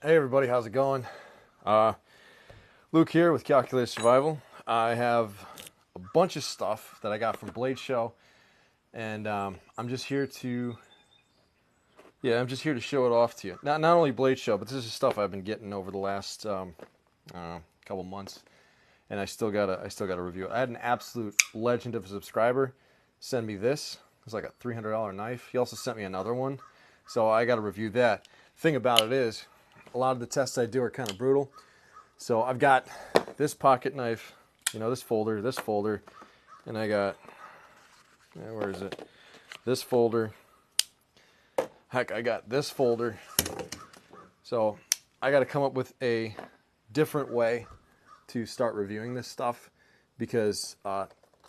Hey everybody, how's it going? Uh, Luke here with Calculated Survival. I have a bunch of stuff that I got from Blade Show, and I'm just here to, show it off to you. Not only Blade Show, but this is stuff I've been getting over the last couple months, and I still gotta review it. I had an absolute legend of a subscriber send me this. It was like a $300 knife. He also sent me another one, so I got to review that. Thing about it is, a lot of the tests I do are kind of brutal. So I've got this pocket knife, this folder, and I got, where is it? This folder. Heck, I got this folder. So I got to come up with a different way to start reviewing this stuff because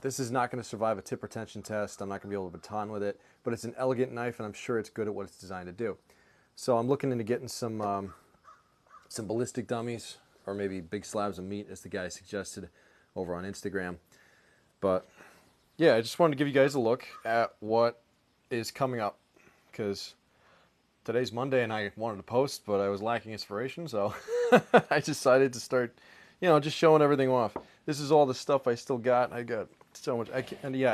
this is not going to survive a tip retention test. I'm not going to be able to baton with it, but it's an elegant knife, and I'm sure it's good at what it's designed to do. So I'm looking into getting some ballistic dummies, or maybe big slabs of meat, as the guy suggested over on Instagram. But yeah, I just wanted to give you guys a look at what is coming up, because today's Monday and I wanted to post, but I was lacking inspiration, so I decided to start, just showing everything off. This is all the stuff I still got. I got so much, I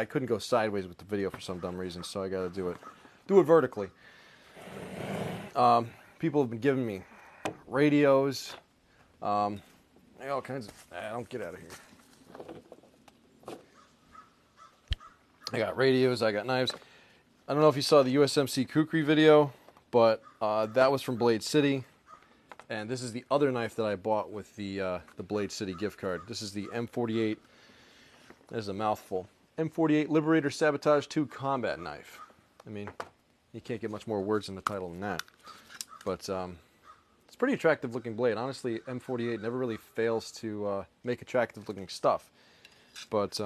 couldn't go sideways with the video for some dumb reason, so I got to do it vertically. People have been giving me radios, all kinds of. Don't get out of here. I got radios. I got knives. I don't know if you saw the USMC Kukri video, but that was from Blade City, and this is the other knife that I bought with the Blade City gift card. This is the M48. There's a mouthful. M48 Liberator Sabotage 2 Combat Knife. I mean, you can't get much more words in the title than that. But it's a pretty attractive looking blade. Honestly, M48 never really fails to make attractive looking stuff. But,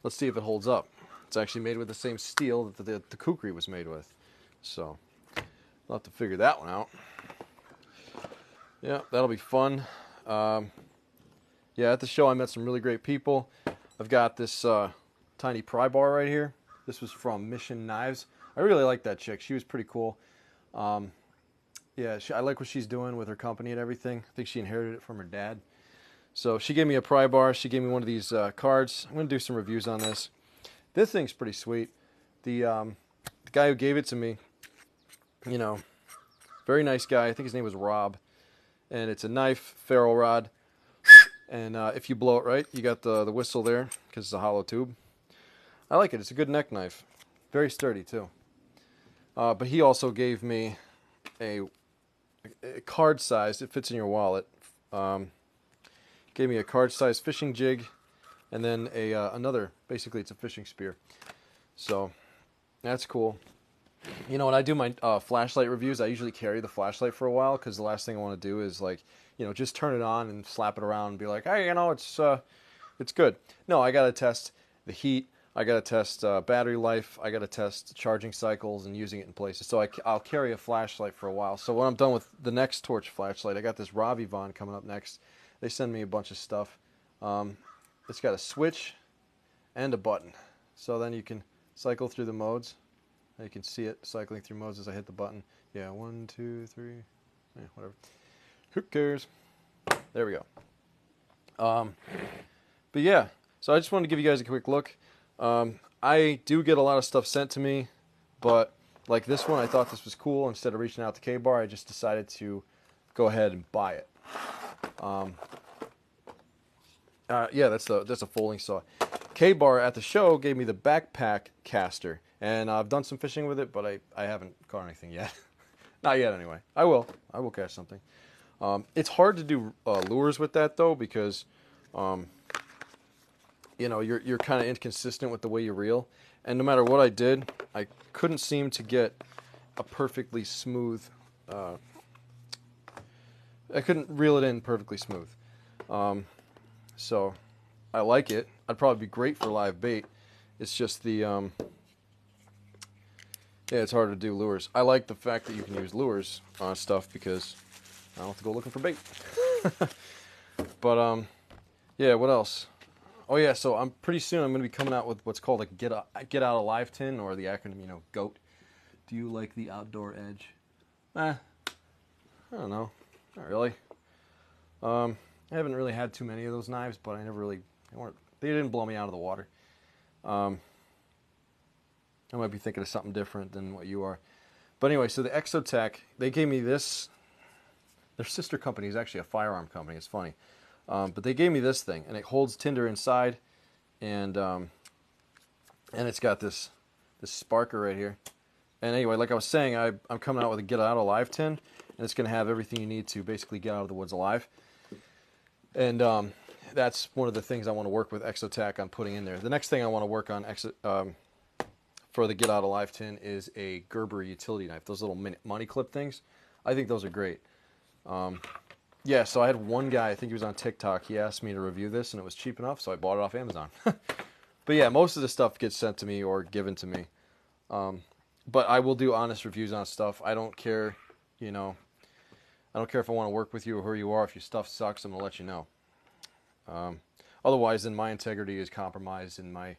let's see if it holds up. It's actually made with the same steel that the Kukri was made with. So, we'll have to figure that one out. Yeah, that'll be fun. At the show I met some really great people. I've got this tiny pry bar right here. This was from Mission Knives. I really like that chick. She was pretty cool. I like what she's doing with her company and everything. I think she inherited it from her dad. So she gave me a pry bar. She gave me one of these cards. I'm going to do some reviews on this. This thing's pretty sweet. The guy who gave it to me, very nice guy. I think his name was Rob. And it's a knife, ferro rod. And if you blow it right, you got the whistle there because it's a hollow tube. I like it. It's a good neck knife. Very sturdy, too. But he also gave me a card size. It fits in your wallet. Gave me a card size fishing jig, and then another. Basically, it's a fishing spear. So that's cool. When I do my flashlight reviews, I usually carry the flashlight for a while because the last thing I want to do is just turn it on and slap it around and be like, hey, it's good. No, I gotta test the heat. I got to test battery life. I got to test charging cycles and using it in places. So I'll carry a flashlight for a while. So when I'm done with the next torch flashlight, I got this Ravivon coming up next. They send me a bunch of stuff. It's got a switch and a button. So then you can cycle through the modes. You can see it cycling through modes as I hit the button. Yeah, 1, 2, 3, whatever. Who cares? There we go. But yeah, so I just wanted to give you guys a quick look. I do get a lot of stuff sent to me, but like this one, I thought this was cool. Instead of reaching out to K-Bar, I just decided to go ahead and buy it. That's a folding saw. K-Bar at the show gave me the backpack caster, and I've done some fishing with it, but I haven't caught anything yet. Not yet, anyway. I will catch something. It's hard to do lures with that though because you're kind of inconsistent with the way you reel. And no matter what I did, I couldn't seem to get a perfectly smooth... I couldn't reel it in perfectly smooth. So, I like it. I'd probably be great for live bait. It's just the... it's hard to do lures. I like the fact that you can use lures on stuff because I don't have to go looking for bait. But, what else? Oh yeah, so I'm pretty soon I'm going to be coming out with what's called a get out alive tin, or the acronym, GOAT. Do you like the outdoor edge? I don't know. Not really. I haven't really had too many of those knives, but they didn't blow me out of the water. I might be thinking of something different than what you are. But anyway, so the Exotech, they gave me this. Their sister company is actually a firearm company. It's funny. But they gave me this thing, and it holds tinder inside, and it's got this sparker right here. And anyway, like I was saying, I'm coming out with a Get Out Alive tin, and it's going to have everything you need to basically get out of the woods alive. And that's one of the things I want to work with Exotech on putting in there. The next thing I want to work on for the Get Out Alive tin is a Gerber utility knife. Those little money clip things. I think those are great. Yeah, so I had one guy, I think he was on TikTok, he asked me to review this, and it was cheap enough, so I bought it off Amazon. But yeah, most of the stuff gets sent to me or given to me. But I will do honest reviews on stuff. I don't care, I don't care if I want to work with you or who you are. If your stuff sucks, I'm going to let you know. Otherwise, then my integrity is compromised, and my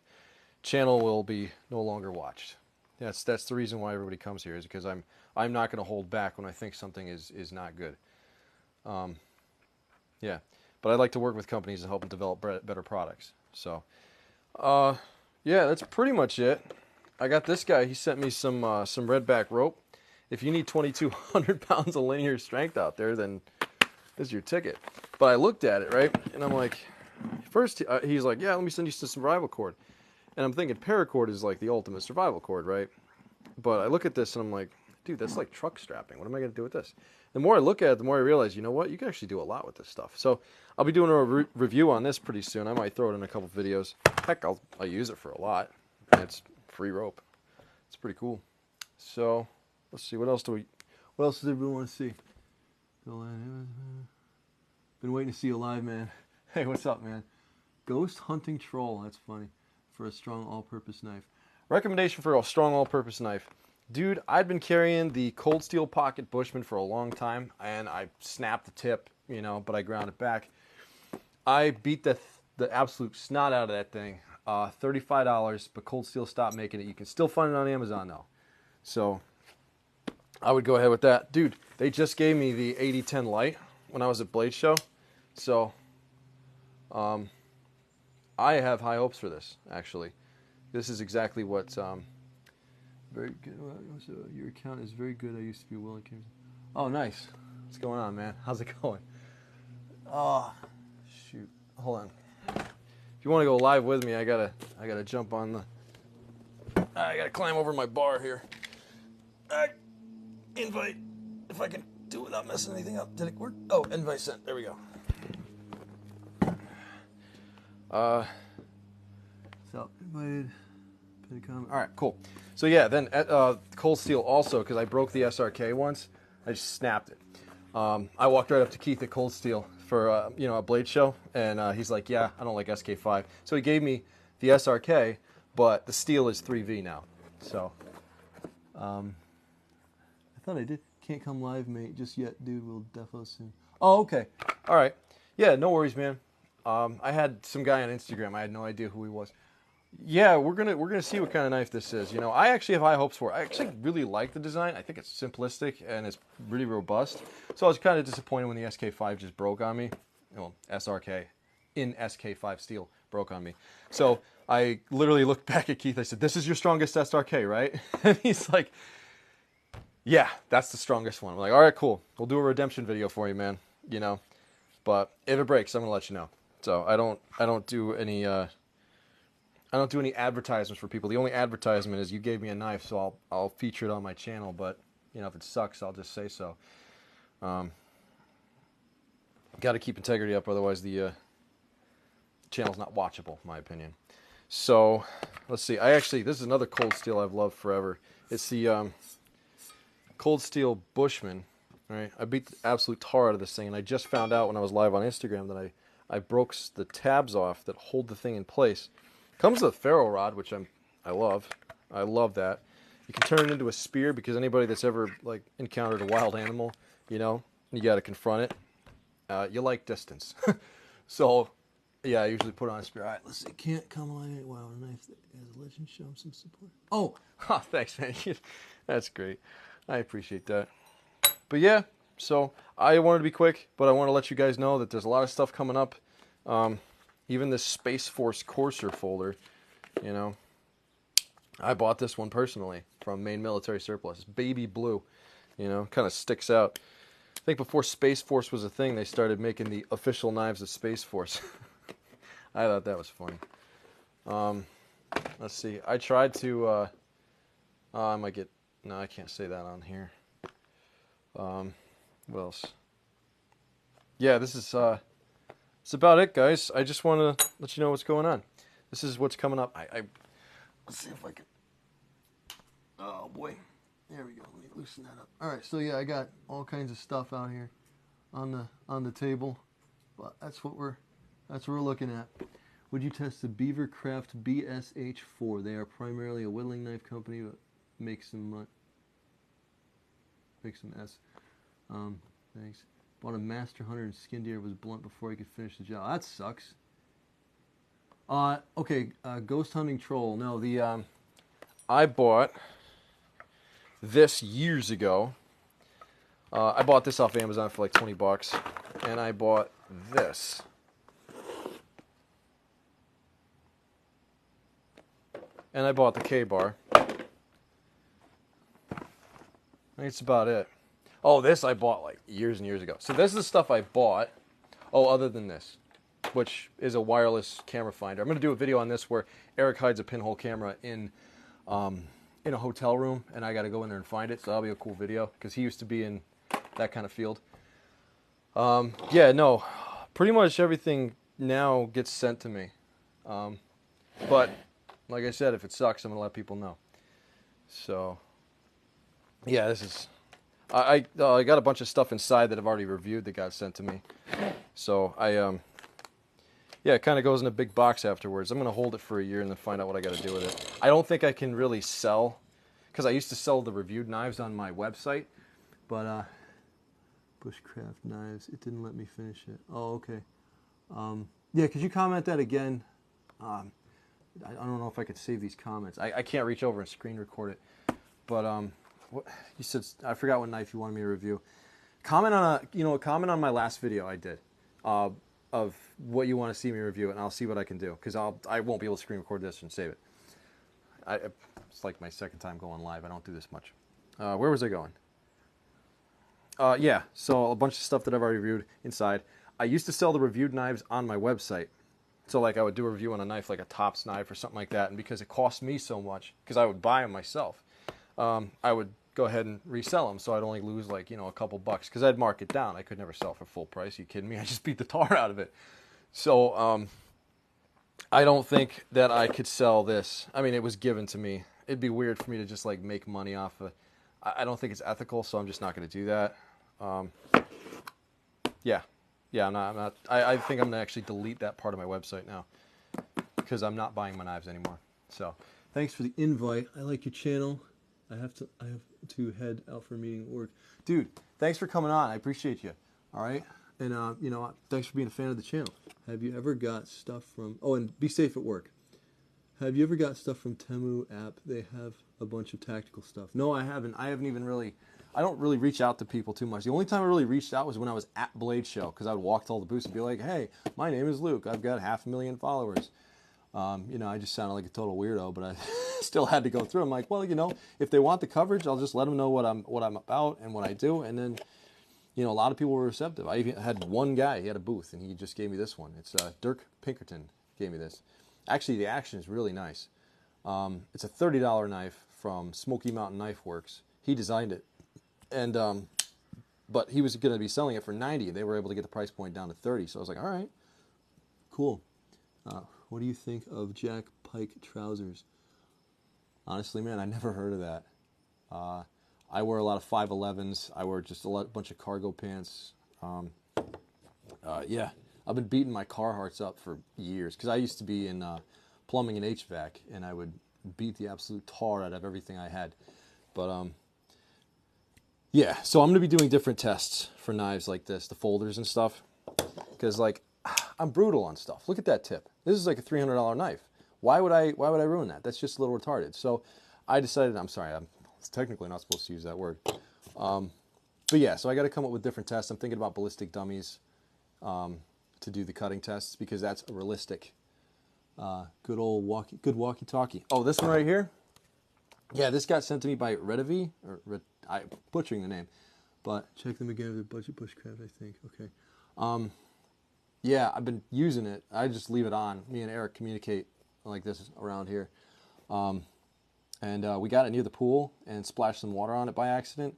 channel will be no longer watched. That's the reason why everybody comes here, is because I'm not going to hold back when I think something is not good. Yeah, but I'd like to work with companies to help them develop better products. So, yeah, that's pretty much it. I got this guy. He sent me some redback rope. If you need 2,200 pounds of linear strength out there, then this is your ticket. But I looked at it, right, and I'm like, first he's like, yeah, let me send you some survival cord. And I'm thinking paracord is like the ultimate survival cord, right? But I look at this and I'm like, dude, that's like truck strapping. What am I going to do with this? The more I look at it, the more I realize, you know what? You can actually do a lot with this stuff. So I'll be doing a review on this pretty soon. I might throw it in a couple videos. Heck, I'll use it for a lot. And it's free rope. It's pretty cool. So let's see. What else does everyone want to see? Been waiting to see you live, man. Hey, what's up, man? Ghost hunting troll. That's funny. For a strong all-purpose knife. Recommendation for a strong all-purpose knife. Dude, I'd been carrying the Cold Steel Pocket Bushman for a long time, and I snapped the tip, but I ground it back. I beat the absolute snot out of that thing. $35, but Cold Steel stopped making it. You can still find it on Amazon, though. So I would go ahead with that. Dude, they just gave me the 8010 Lite when I was at Blade Show. So I have high hopes for this, actually. This is exactly what... very good. Your account is very good. I used to be willing. Oh, nice. What's going on, man? How's it going? Oh, shoot. Hold on. If you want to go live with me, I gotta jump on the... I gotta climb over my bar here. Invite. If I can do it without messing anything up. Did it work? Oh, invite sent. There we go. So, invited. All right, cool. So yeah, then Cold Steel also, because I broke the SRK once, I just snapped it. I walked right up to Keith at Cold Steel for a Blade Show, and he's like, yeah, I don't like SK5. So he gave me the SRK, but the steel is 3V now. So I thought I did. Can't come live, mate, just yet, dude. We'll defo soon. Oh, okay. All right. Yeah, no worries, man. I had some guy on Instagram. I had no idea who he was. Yeah, we're gonna see what kind of knife this is. I actually have high hopes for it. I actually really like the design. I think it's simplistic and it's really robust. So I was kind of disappointed when the SK5 just broke on me. Well, SRK in SK5 steel broke on me. So I literally looked back at Keith. I said, "This is your strongest SRK, right?" And he's like, "Yeah, that's the strongest one." I'm like, "All right, cool. We'll do a redemption video for you, man. But if it breaks, I'm gonna let you know." So I don't do any. I don't do any advertisements for people. The only advertisement is you gave me a knife, so I'll feature it on my channel. But if it sucks, I'll just say so. Got to keep integrity up, otherwise the channel's not watchable, in my opinion. So let's see. This is another Cold Steel I've loved forever. It's the Cold Steel Bushman. Right? I beat the absolute tar out of this thing, and I just found out when I was live on Instagram that I broke the tabs off that hold the thing in place. Comes with a ferro rod, which I love. I love that. You can turn it into a spear, because anybody that's ever encountered a wild animal, you got to confront it. You like distance. So, yeah, I usually put on a spear. All right, let's see. Can't come on it. Wow, a knife that has a legend. Show him some support. Oh, thanks, man. That's great. I appreciate that. But yeah, so I wanted to be quick, but I want to let you guys know that there's a lot of stuff coming up. Even this Space Force coarser folder, you know, I bought this one personally from Maine Military Surplus. It's baby blue, you know, kind of sticks out. I think before Space Force was a thing, they started making the official knives of Space Force. I thought that was funny. Let's see. I tried to. I might get. No, I can't say that on here. What else? Yeah, this is. That's about it, guys. I just want to let you know what's going on. This is what's coming up. Let's see if I can. Oh boy, there we go. Let me loosen that up. All right, so yeah, I got all kinds of stuff out here on the table, but that's what we're looking at. Would you test the Beavercraft BSH4? They are primarily a whittling knife company, but make some S. Thanks. Bought a Master Hunter and skinned deer, was blunt before he could finish the job. That sucks. Okay, Ghost Hunting Troll. No, I bought this years ago. I bought this off Amazon for like 20 bucks, and I bought this. And I bought the K-bar. That's about it. Oh, this I bought like years and years ago. So this is the stuff I bought. Oh, other than this, which is a wireless camera finder. I'm going to do a video on this where Eric hides a pinhole camera in a hotel room, and I got to go in there and find it. So that'll be a cool video because he used to be in that kind of field. Yeah, no, pretty much everything now gets sent to me. But like I said, if it sucks, I'm going to let people know. So, yeah, this is... I got a bunch of stuff inside that I've already reviewed that got sent to me. So, yeah, it kind of goes in a big box afterwards. I'm going to hold it for a year and then find out what I got to do with it. I don't think I can really sell... Because I used to sell the reviewed knives on my website. But, Bushcraft knives, it didn't let me finish it. Oh, okay. Yeah, could you comment that again? I don't know if I could save these comments. I can't reach over and screen record it. But what you said, I forgot what knife you wanted me to review. Comment on my last video I did of what you want to see me review, and I'll see what I can do because I won't be able to screen record this and save it. It's like my second time going live. I don't do this much. Where was I going? Yeah, so a bunch of stuff that I've already reviewed inside. I used to sell the reviewed knives on my website. So like I would do a review on a knife like a Tops knife or something like that, and because it cost me so much, because I would buy them myself, I would go ahead and resell them, so I'd only lose like, a couple bucks, because I'd mark it down. I could never sell for full price. Are you kidding me? I just beat the tar out of it. So I don't think that I could sell this. I mean, it was given to me. It'd be weird for me to just like make money off of. I don't think it's ethical, so I'm just not going to do that. Yeah, I'm not. I think I'm going to actually delete that part of my website now because I'm not buying my knives anymore. So, thanks for the invite. I like your channel. I have to head out for a meeting at work. Dude, thanks for coming on. I appreciate you. All right? And, thanks for being a fan of the channel. Have you ever got stuff from... Oh, and be safe at work. Have you ever got stuff from Temu app? They have a bunch of tactical stuff. No, I haven't. I haven't even really... I don't really reach out to people too much. The only time I really reached out was when I was at Blade Show, because I would walk to all the booths and be like, hey, my name is Luke. I've got 500,000 followers. I just sounded like a total weirdo, but I still had to go through. I'm like, well, if they want the coverage, I'll just let them know what I'm about and what I do. And then, a lot of people were receptive. I even had one guy, he had a booth, and he just gave me this one. It's Dirk Pinkerton gave me this. Actually, the action is really nice. It's a $30 knife from Smoky Mountain Knife Works. He designed it. And but he was going to be selling it for $90. They were able to get the price point down to $30. So I was like, all right, cool. What do you think of Jack Pike trousers? Honestly, man, I never heard of that. I wear a lot of 511s. I wear just a bunch of cargo pants. Yeah, I've been beating my Carhartts up for years because I used to be in plumbing and HVAC, and I would beat the absolute tar out of everything I had. But yeah, so I'm going to be doing different tests for knives like this, the folders and stuff, because like I'm brutal on stuff. Look at that tip. This is like a $300 knife. Why would I ruin that? That's just a little retarded. So I decided, I'm sorry, I'm technically not supposed to use that word. But yeah, so I got to come up with different tests. I'm thinking about ballistic dummies to do the cutting tests because that's a realistic, good walkie-talkie. Oh, this one right here? Yeah, this got sent to me by Redivi, or I'm butchering the name, but check them again with the budget bushcraft, I think. Okay. Yeah, I've been using it. I just leave it on. Me and Eric communicate like this around here. And we got it near the pool and splashed some water on it by accident,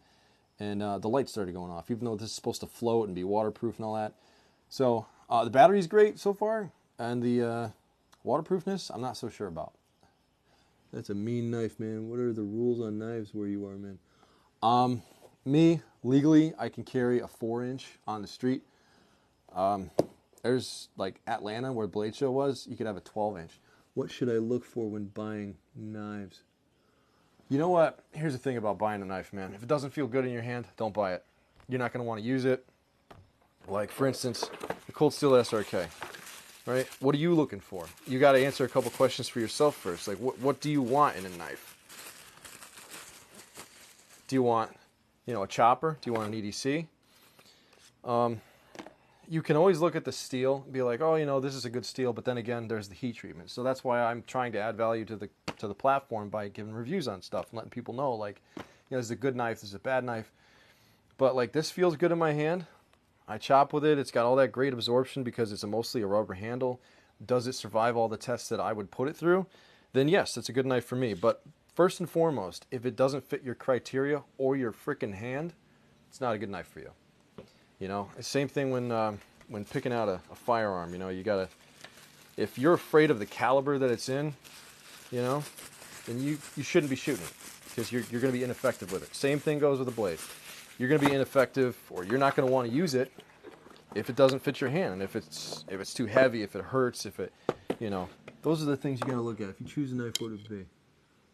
and the light started going off, even though this is supposed to float and be waterproof and all that. So the battery's great so far, and the waterproofness, I'm not so sure about. That's a mean knife, man. What are the rules on knives where you are, man? Me, legally, I can carry a 4-inch on the street. There's, like, Atlanta, where Blade Show was, you could have a 12-inch. What should I look for when buying knives? You know what? Here's the thing about buying a knife, man. If it doesn't feel good in your hand, don't buy it. You're not going to want to use it. Like, for instance, the cold Steel SRK. Right? What are you looking for? You got to answer a couple questions for yourself first. Like, what do you want in a knife? Do you want, a chopper? Do you want an EDC? You can always look at the steel and be like, oh, this is a good steel, but then again, there's the heat treatment. So that's why I'm trying to add value to the platform by giving reviews on stuff and letting people know, like, this is a good knife, this is a bad knife. But, like, this feels good in my hand. I chop with it. It's got all that great absorption because it's mostly a rubber handle. Does it survive all the tests that I would put it through? Then yes, it's a good knife for me. But first and foremost, if it doesn't fit your criteria or your freaking hand, it's not a good knife for you. Same thing when picking out a firearm. You gotta, if you're afraid of the caliber that it's in, then you shouldn't be shooting it because you're going to be ineffective with it. Same thing goes with a blade. You're going to be ineffective, or you're not going to want to use it if it doesn't fit your hand, and if it's too heavy, if it hurts, if it, those are the things you got to look at. If you choose a knife, what would it be?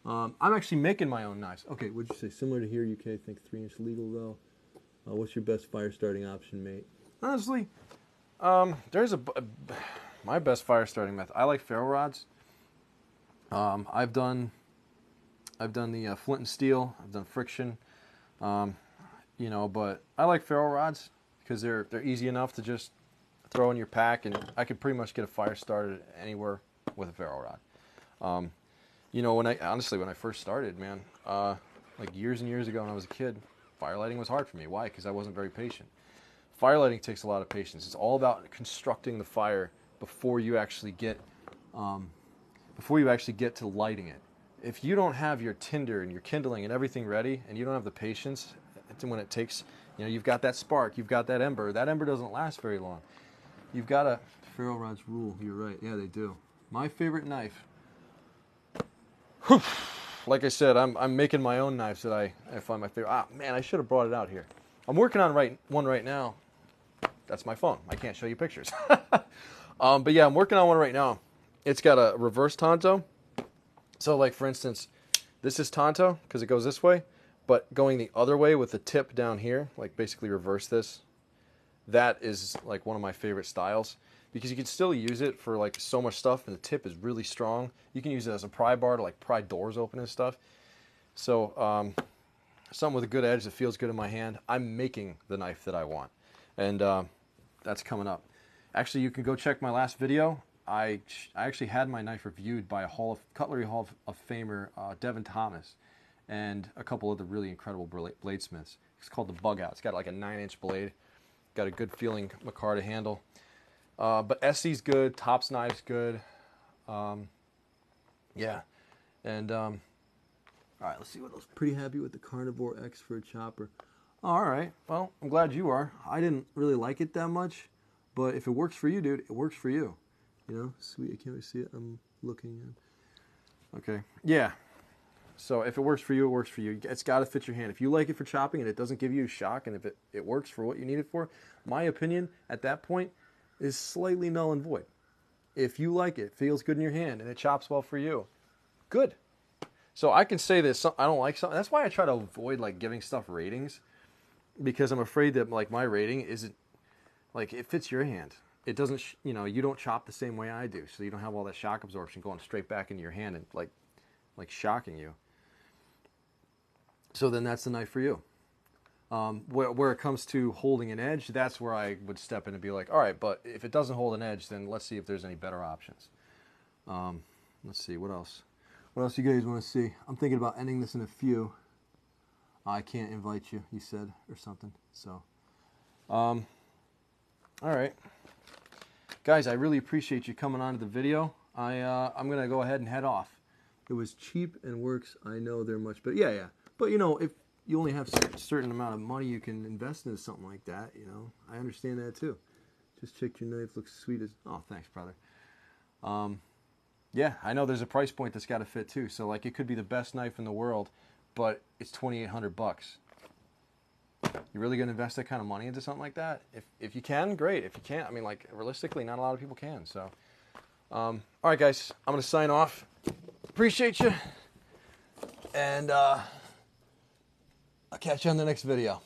I'm actually making my own knives. Okay, what'd you say? Similar to here, UK, I think 3-inch legal though. What's your best fire starting option, mate? Honestly, there's my best fire starting method. I like ferro rods. I've done the flint and steel. I've done friction. But I like ferro rods because they're easy enough to just throw in your pack, and I could pretty much get a fire started anywhere with a ferro rod. When I first started, man, like years and years ago when I was a kid, fire lighting was hard for me. Why? Because I wasn't very patient. Fire lighting takes a lot of patience. It's all about constructing the fire before you actually get to lighting it. If you don't have your tinder and your kindling and everything ready, and you don't have the patience when it takes, you've got that spark, you've got that ember doesn't last very long. You've got to, ferro rods rule, you're right, yeah, they do. My favorite knife, like I said, I'm making my own knives that I find my favorite. Man, I should have brought it out here. I'm working on one right now. That's my phone. I can't show you pictures. But yeah, I'm working on one right now. It's got a reverse tanto. So, like, for instance, this is tanto because it goes this way, but going the other way with the tip down here, like basically reverse this, that is like one of my favorite styles because you can still use it for like so much stuff, and the tip is really strong. You can use it as a pry bar to like pry doors open and stuff. So, something with a good edge that feels good in my hand. I'm making the knife that I want, and that's coming up. Actually, you can go check my last video. I actually had my knife reviewed by a Cutlery Hall of Famer, Devin Thomas, and a couple of the really incredible bladesmiths. It's called the Bug Out. It's got like a 9-inch blade. Got a good feeling micarta handle. But Essie's good. Topps knife's good. Yeah. And, all right, let's see what else. Pretty happy with the Carnivore X for a chopper. All right. Well, I'm glad you are. I didn't really like it that much. But if it works for you, dude, it works for you. Sweet, I can't really see it. I'm looking at. Okay, yeah. So if it works for you, it works for you. It's got to fit your hand. If you like it for chopping and it doesn't give you a shock, and if it works for what you need it for, my opinion at that point is slightly null and void. If you like it, feels good in your hand, and it chops well for you, good. So I can say this. I don't like something. That's why I try to avoid like giving stuff ratings, because I'm afraid that like my rating isn't like it fits your hand. It doesn't, you don't chop the same way I do, so you don't have all that shock absorption going straight back into your hand and like shocking you. So then that's the knife for you. Where it comes to holding an edge, that's where I would step in and be like, all right, but if it doesn't hold an edge, then let's see if there's any better options. Let's see, what else? What else you guys want to see? I'm thinking about ending this in a few. I can't invite you, you said, or something. So, all right. Guys, I really appreciate you coming on to the video. I'm going to go ahead and head off. It was cheap and works. I know they're much better. Yeah. But, you know, if you only have a certain amount of money you can invest into something like that, you know, I understand that too. Just checked your knife. Looks sweet as... Oh, thanks, brother. Yeah, I know there's a price point that's got to fit too. So, like, it could be the best knife in the world, but it's $2,800. You really gonna invest that kind of money into something like that? If you can, great. If you can't, I mean, like, realistically, not a lot of people can. So, all right, guys, I'm gonna sign off. Appreciate you, and I'll catch you on the next video.